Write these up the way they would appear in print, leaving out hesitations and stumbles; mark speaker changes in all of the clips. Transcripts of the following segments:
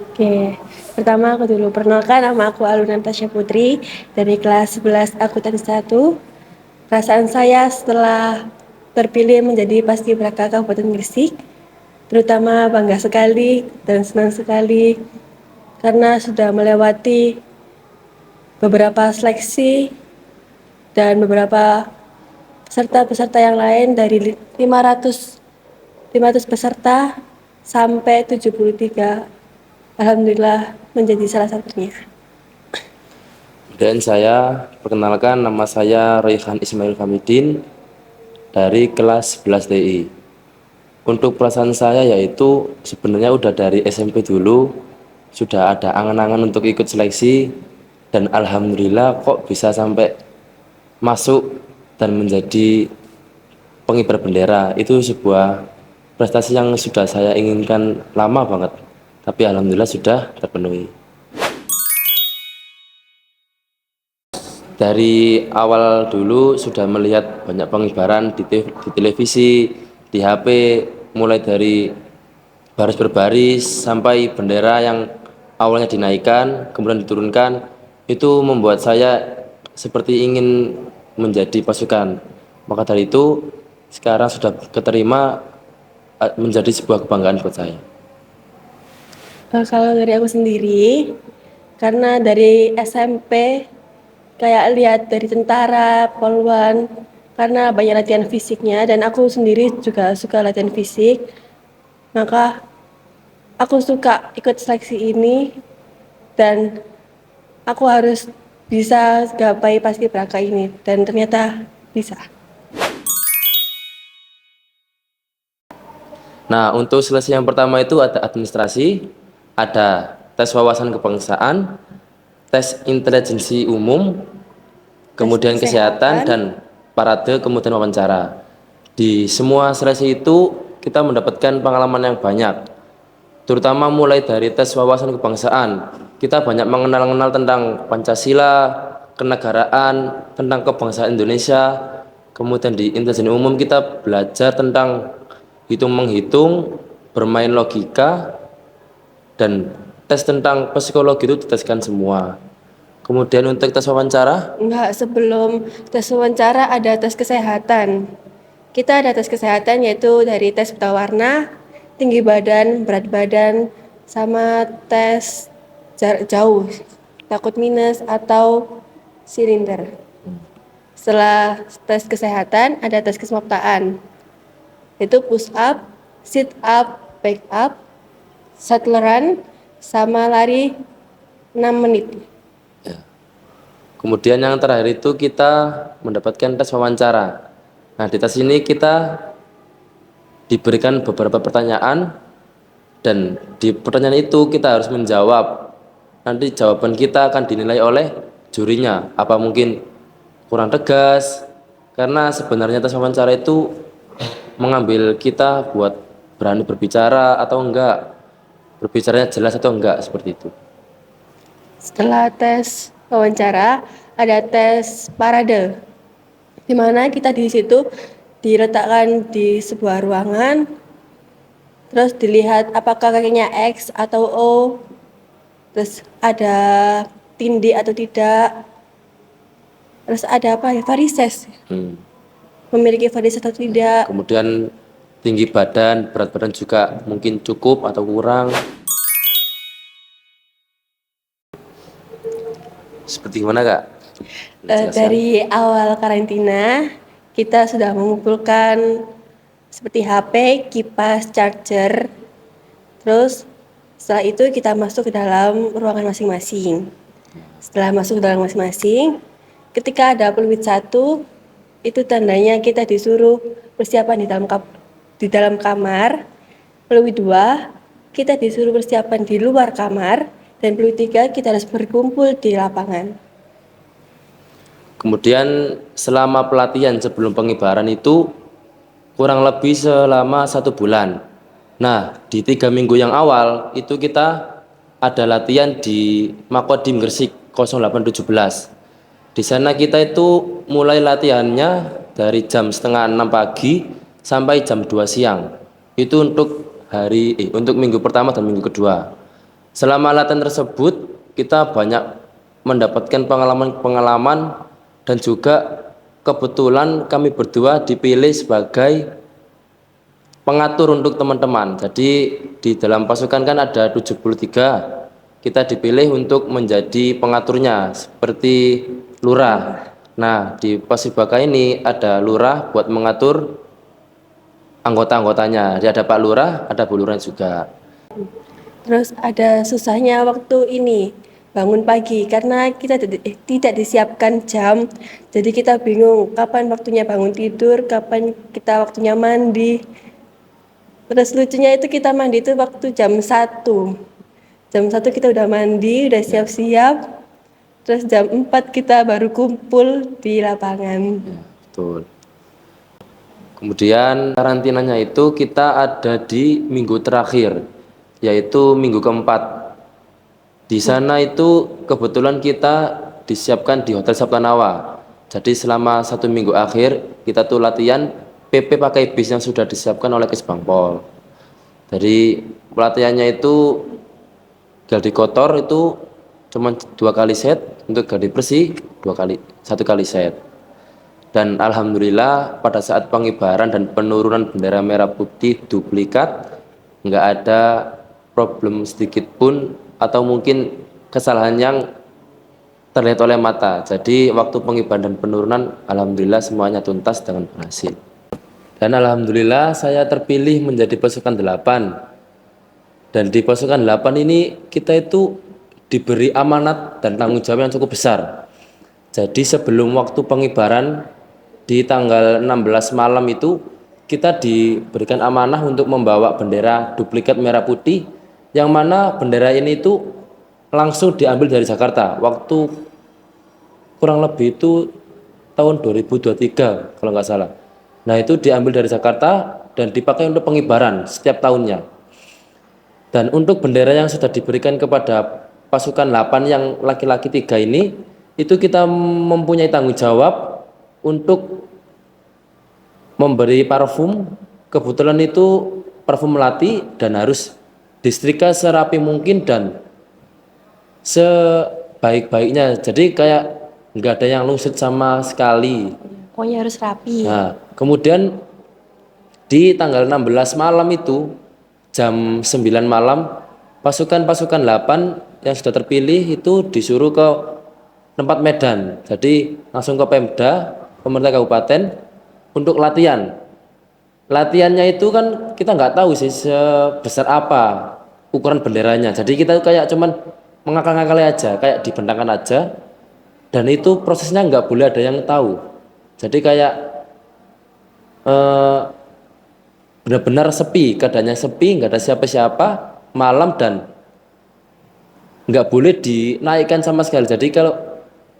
Speaker 1: Oke, pertama aku dulu perkenalkan, nama aku Aluna Tasya Putri dari kelas 11 Akuntansi 1. Perasaan saya setelah terpilih menjadi Paskibraka Kabupaten Gresik, terutama bangga sekali dan senang sekali karena sudah melewati beberapa seleksi dan beberapa peserta-peserta yang lain dari 500 peserta sampai 73. Alhamdulillah menjadi salah satunya.
Speaker 2: Dan saya perkenalkan, nama saya Raihan Ismail Hamidin dari kelas 11 TI. Untuk perasaan saya yaitu sebenarnya udah dari SMP dulu sudah ada angan-angan untuk ikut seleksi, dan alhamdulillah kok bisa sampai masuk dan menjadi pengibar bendera. Itu sebuah prestasi yang sudah saya inginkan lama banget, tapi alhamdulillah sudah terpenuhi. Dari awal dulu sudah melihat banyak pengibaran di televisi, di HP, mulai dari baris berbaris sampai bendera yang awalnya dinaikkan kemudian diturunkan. Itu membuat saya seperti ingin menjadi pasukan. Maka dari itu sekarang sudah keterima, menjadi sebuah kebanggaan buat saya.
Speaker 1: Kalau dari aku sendiri, karena dari SMP kayak lihat dari tentara, poluan, karena banyak latihan fisiknya dan aku sendiri juga suka latihan fisik, maka aku suka ikut seleksi ini dan aku harus bisa gapai paskibraka ini dan ternyata bisa.
Speaker 2: Nah, untuk seleksi yang pertama itu ada administrasi, ada tes wawasan kebangsaan, tes intelijensi umum,
Speaker 1: Tes
Speaker 2: kemudian kesehatan,
Speaker 1: kesehatan.
Speaker 2: dan parade, kemudian wawancara. Di semua seleksi itu kita mendapatkan pengalaman yang banyak, terutama mulai dari tes wawasan kebangsaan. Kita banyak mengenal tentang Pancasila, kenegaraan, tentang kebangsaan Indonesia. Kemudian di intelijensi umum kita belajar tentang hitung-menghitung, bermain logika, dan tes tentang psikologi itu diteskan semua. Kemudian untuk tes wawancara,
Speaker 1: Enggak, sebelum tes wawancara ada tes kesehatan. Kita ada tes kesehatan yaitu dari tes buta warna, tinggi badan, berat badan, sama tes jarak jauh, takut minus atau silinder. Setelah tes kesehatan ada tes kesemaptaan, yaitu push up, sit up, back up, shuttle run, sama lari 6 menit.
Speaker 2: kemudian yang terakhir itu kita mendapatkan tes wawancara. Nah, di tes ini kita diberikan beberapa pertanyaan, dan di pertanyaan itu kita harus menjawab. Nanti jawaban kita akan dinilai oleh jurinya, apa mungkin kurang tegas, karena sebenarnya tes wawancara itu mengambil kita buat berani berbicara atau enggak, berbicaranya jelas atau enggak, seperti itu.
Speaker 1: Setelah tes wawancara, ada tes parade, di mana kita di situ diletakkan di sebuah ruangan, terus dilihat apakah kakinya X atau O, terus ada tindih atau tidak, terus ada apa ya, varises, memiliki varises atau tidak.
Speaker 2: Kemudian tinggi badan, berat badan juga mungkin cukup atau kurang. Seperti gimana, Kak? Jelaskan.
Speaker 1: Dari awal karantina, kita sudah mengumpulkan seperti HP, kipas, charger. Terus setelah itu kita masuk ke dalam ruangan masing-masing. Setelah masuk ke dalam masing-masing, ketika ada peluit 1, itu tandanya kita disuruh persiapan di dalam kamar. Peluit 2, kita disuruh persiapan di luar kamar. Dan peluit 3, kita harus berkumpul di lapangan.
Speaker 2: Kemudian selama pelatihan sebelum pengibaran itu kurang lebih selama 1 bulan. Nah, di 3 minggu yang awal itu kita ada latihan di Makodim Gresik 0817. Di sana kita itu mulai latihannya dari jam setengah 6 pagi sampai jam 2 siang. Itu untuk untuk minggu pertama dan minggu kedua. Selama latihan tersebut kita banyak mendapatkan pengalaman-pengalaman dan juga kebetulan kami berdua dipilih sebagai pengatur untuk teman-teman. Jadi di dalam pasukan kan ada 73, kita dipilih untuk menjadi pengaturnya seperti lurah. Nah, di Pasibaka ini ada lurah buat mengatur anggota-anggotanya. Jadi ada Pak Lurah, ada Bu Lurah juga.
Speaker 1: Terus ada susahnya waktu ini bangun pagi karena kita tidak disiapkan jam. Jadi kita bingung kapan waktunya bangun tidur, kapan kita waktunya mandi. Terus lucunya itu kita mandi itu waktu jam 1. Jam 1 kita udah mandi, udah siap-siap. Terus jam 4 kita baru kumpul di lapangan.
Speaker 2: Betul. Kemudian karantinanya itu kita ada di minggu terakhir, yaitu minggu keempat. Di sana itu kebetulan kita disiapkan di Hotel Saptanawa. Jadi selama 1 minggu akhir kita tuh latihan PP pakai bis yang sudah disiapkan oleh Kesbangpol. Jadi pelatihannya itu gladi kotor itu cuma 2 kali set, untuk gladi bersih 1 kali set. Dan alhamdulillah pada saat pengibaran dan penurunan bendera merah putih duplikat nggak ada problem sedikit pun atau mungkin kesalahan yang terlihat oleh mata. Jadi waktu pengibaran dan penurunan alhamdulillah semuanya tuntas dengan berhasil. Dan alhamdulillah saya terpilih menjadi pasukan 8. Dan di pasukan 8 ini kita itu diberi amanat dan tanggung jawab yang cukup besar. Jadi sebelum waktu pengibaran di tanggal 16 malam itu kita diberikan amanah untuk membawa bendera duplikat merah putih, yang mana bendera ini itu langsung diambil dari Jakarta waktu kurang lebih itu tahun 2023 kalau nggak salah. Nah itu diambil dari Jakarta dan dipakai untuk pengibaran setiap tahunnya. Dan untuk bendera yang sudah diberikan kepada pasukan 8 yang laki-laki 3 ini, itu kita mempunyai tanggung jawab untuk memberi parfum. Kebetulan itu parfum melati dan harus disetrika serapi mungkin dan sebaik-baiknya. Jadi kayak nggak ada yang lungsut sama sekali.
Speaker 1: Pokoknya harus rapi.
Speaker 2: Nah, kemudian di tanggal 16 malam itu jam 9 malam pasukan-pasukan 8 yang sudah terpilih itu disuruh ke tempat medan. Jadi langsung ke Pemda, pemerintah kabupaten untuk latihan. Latihannya itu kan kita nggak tahu sih sebesar apa ukuran benderanya. Jadi kita kayak cuman mengakal-ngakali aja, kayak dibentangkan aja. Dan itu prosesnya nggak boleh ada yang tahu. Jadi kayak benar-benar sepi, keadaannya sepi, nggak ada siapa-siapa, malam dan nggak boleh dinaikkan sama sekali. Jadi kalau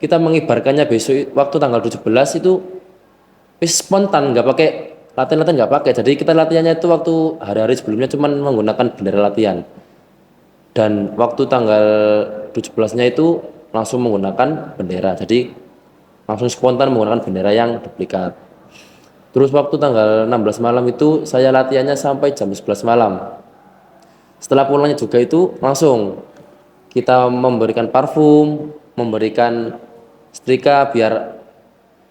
Speaker 2: kita mengibarkannya besok waktu tanggal 17 itu spontan, nggak pakai latihan-latihan, nggak pakai. Jadi kita latihannya itu waktu hari-hari sebelumnya cuma menggunakan bendera latihan. Dan waktu tanggal 17-nya itu langsung menggunakan bendera. Jadi langsung spontan menggunakan bendera yang duplikat. Terus waktu tanggal 16 malam itu saya latihannya sampai jam 11 malam. Setelah pulangnya juga itu langsung kita memberikan parfum, memberikan setrika biar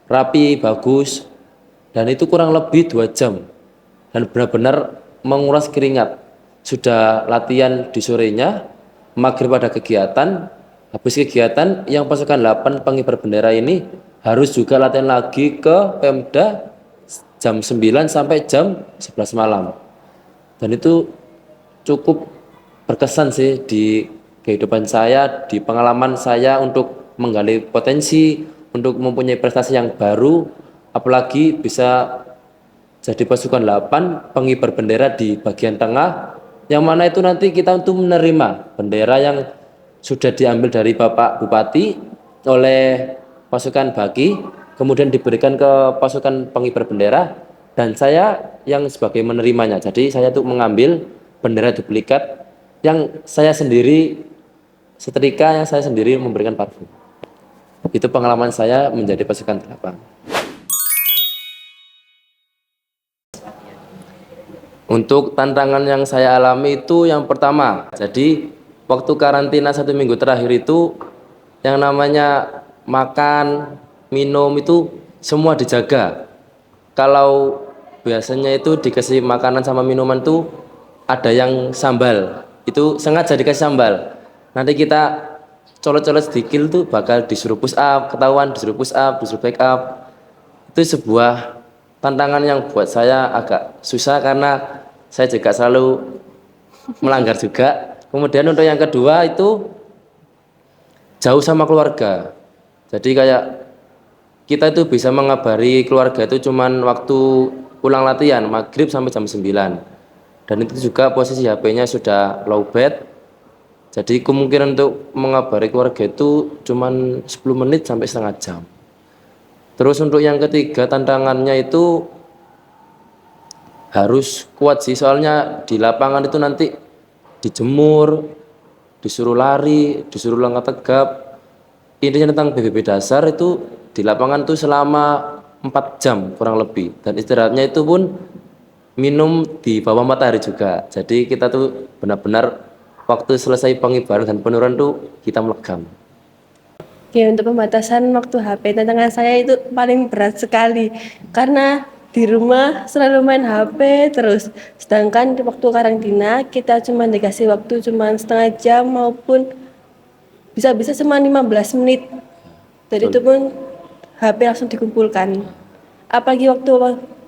Speaker 2: rapi, bagus. Dan itu kurang lebih 2 jam. Dan benar-benar menguras keringat. Sudah latihan di sorenya, maghrib ada kegiatan. Habis kegiatan yang pasukan 8 pengibar bendera ini harus juga latihan lagi ke Pemda jam 9 sampai jam 11 malam. Dan itu cukup berkesan sih di kehidupan saya, di pengalaman saya untuk menggali potensi, untuk mempunyai prestasi yang baru, apalagi bisa jadi pasukan 8 pengibar bendera di bagian tengah, yang mana itu nanti kita untuk menerima bendera yang sudah diambil dari Bapak Bupati oleh pasukan Baki, kemudian diberikan ke pasukan pengibar bendera, dan saya yang sebagai menerimanya. Jadi saya tuh mengambil bendera duplikat yang saya sendiri setrika, yang saya sendiri memberikan parfum. Itu pengalaman saya menjadi pasukan 8. Untuk tantangan yang saya alami itu yang pertama, jadi waktu karantina 1 minggu terakhir itu yang namanya makan, minum itu semua dijaga. Kalau biasanya itu dikasih makanan sama minuman tuh ada yang sambal, itu sengaja dikasih sambal. Nanti kita colot-colot sedikit tuh bakal disuruh push up, ketahuan disuruh push up, disuruh back up. Itu sebuah tantangan yang buat saya agak susah karena saya juga selalu melanggar juga. Kemudian untuk yang kedua itu jauh sama keluarga. Jadi kayak kita itu bisa mengabari keluarga itu cuman waktu pulang latihan maghrib sampai jam 9, dan itu juga posisi HP-nya sudah low bat, jadi kemungkinan untuk mengabari keluarga itu cuman 10 menit sampai setengah jam. Terus untuk yang ketiga tantangannya itu harus kuat sih, soalnya di lapangan itu nanti dijemur, disuruh lari, disuruh langkah tegap. Intinya tentang PBB dasar itu di lapangan tuh selama 4 jam kurang lebih, dan istirahatnya itu pun minum di bawah matahari juga. Jadi kita tuh benar-benar waktu selesai pengibaran dan penurunan tuh kita melegam.
Speaker 1: Oke, untuk pembatasan waktu HP, tantangan saya itu paling berat sekali karena di rumah selalu main HP terus. Sedangkan di waktu karantina kita cuma dikasih waktu cuma setengah jam maupun bisa-bisa cuma 15 menit. Dan itu pun HP langsung dikumpulkan. Apalagi waktu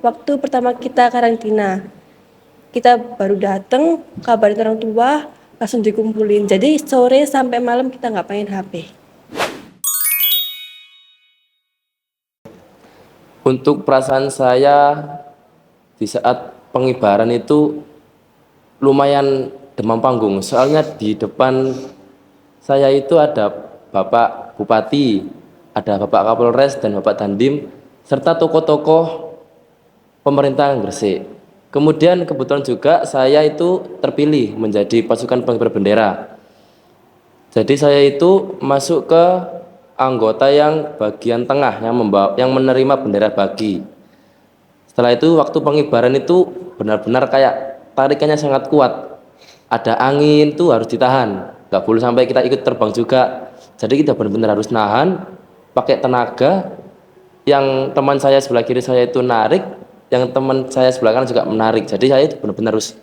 Speaker 1: waktu pertama kita karantina. Kita baru datang, kabarin orang tua, langsung dikumpulin. Jadi sore sampai malam kita nggak main HP.
Speaker 2: Untuk perasaan saya di saat pengibaran itu lumayan demam panggung, soalnya di depan saya itu ada Bapak Bupati, ada Bapak Kapolres dan Bapak Dandim, serta tokoh-tokoh pemerintah Gresik. Kemudian kebetulan juga saya itu terpilih menjadi pasukan pengibar bendera. Jadi saya itu masuk ke anggota yang bagian tengah yang menerima bendera bagi. Setelah itu waktu pengibaran itu benar-benar kayak tarikannya sangat kuat. Ada angin tuh harus ditahan, nggak boleh sampai kita ikut terbang juga. Jadi kita benar-benar harus nahan, pakai tenaga. Yang teman saya sebelah kiri saya itu narik, yang teman saya sebelah kanan juga menarik. Jadi saya itu benar-benar harus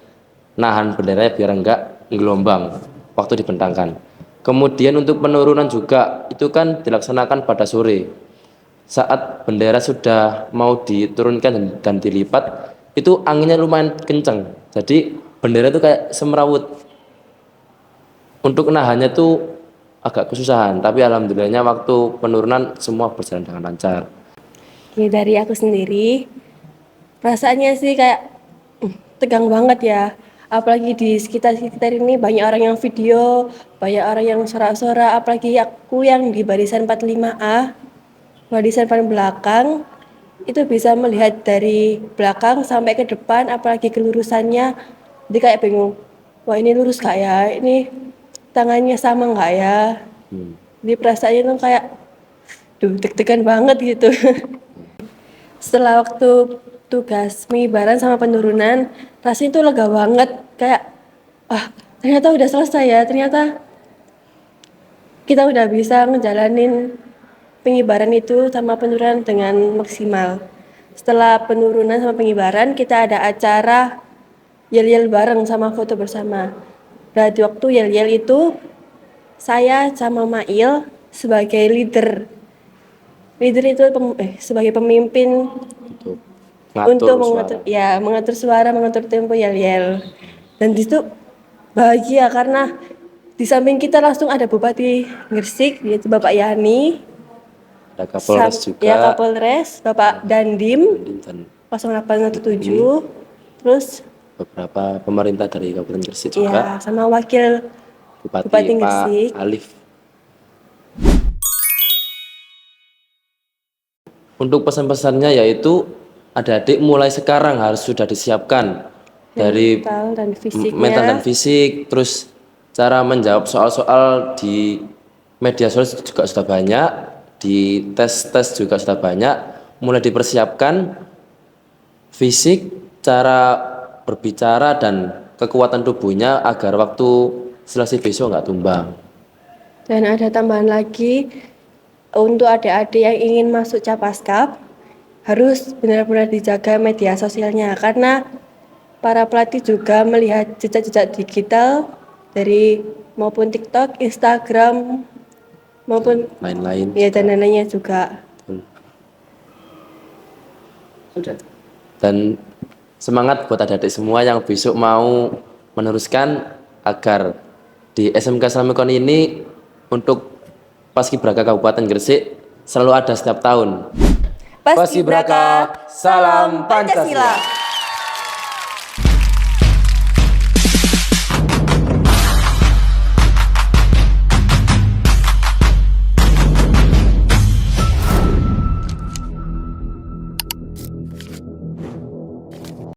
Speaker 2: nahan benderanya biar enggak gelombang waktu dibentangkan. Kemudian untuk penurunan juga itu kan dilaksanakan pada sore. Saat bendera sudah mau diturunkan dan dilipat, itu anginnya lumayan kencang. Jadi bendera itu kayak semerawut. Untuk nahannya tuh agak kesusahan, tapi alhamdulillahnya waktu penurunan semua berjalan dengan lancar.
Speaker 1: Oke, dari aku sendiri, perasaannya sih kayak tegang banget ya. Apalagi di sekitar-sekitar ini banyak orang yang video, banyak orang yang sorak-sorak, apalagi aku yang di barisan 45A, barisan paling belakang, itu bisa melihat dari belakang sampai ke depan, apalagi kelurusannya, jadi kayak bingung, wah ini lurus gak ya, ini tangannya sama gak ya, jadi perasaannya tuh kayak, duh deg-degan banget gitu. Setelah waktu tugas pengibaran sama penurunan, rasanya itu lega banget, kayak ternyata udah selesai ya, ternyata kita udah bisa ngejalanin pengibaran itu sama penurunan dengan maksimal. Setelah penurunan sama pengibaran, kita ada acara yel-yel bareng sama foto bersama. Nah, di waktu yel-yel itu saya sama Mail sebagai leader. Leader itu sebagai pemimpin untuk mengatur suara, mengatur tempo yel-yel. Dan di situ bahagia karena di samping kita langsung ada Bupati Gresik, yaitu Bapak Yani,
Speaker 2: ada Kapolres juga,
Speaker 1: ya Kapolres, Bapak Dandim
Speaker 2: dan
Speaker 1: 0817, terus
Speaker 2: beberapa pemerintah dari Kabupaten Gresik juga,
Speaker 1: ya, sama Wakil Bupati
Speaker 2: Pak
Speaker 1: Gresik.
Speaker 2: Alif. Untuk pesan-pesannya yaitu adik-adik mulai sekarang harus sudah disiapkan dari mental dan fisik, terus cara menjawab soal-soal di media sosial juga sudah banyak, di tes-tes juga sudah banyak, mulai dipersiapkan fisik, cara berbicara dan kekuatan tubuhnya agar waktu seleksi besok nggak tumbang.
Speaker 1: Dan ada tambahan lagi, untuk adik-adik yang ingin masuk Capaskap, harus benar-benar dijaga media sosialnya, karena para pelatih juga melihat jejak-jejak digital dari maupun TikTok, Instagram, maupun
Speaker 2: Lain-lain.
Speaker 1: ya dan lainnya juga.
Speaker 2: Dan semangat buat adik-adik semua yang besok mau meneruskan agar di SMK Islamikon ini untuk Paskibraka Kabupaten Gresik selalu ada setiap tahun. Paskibraka, salam Pancasila.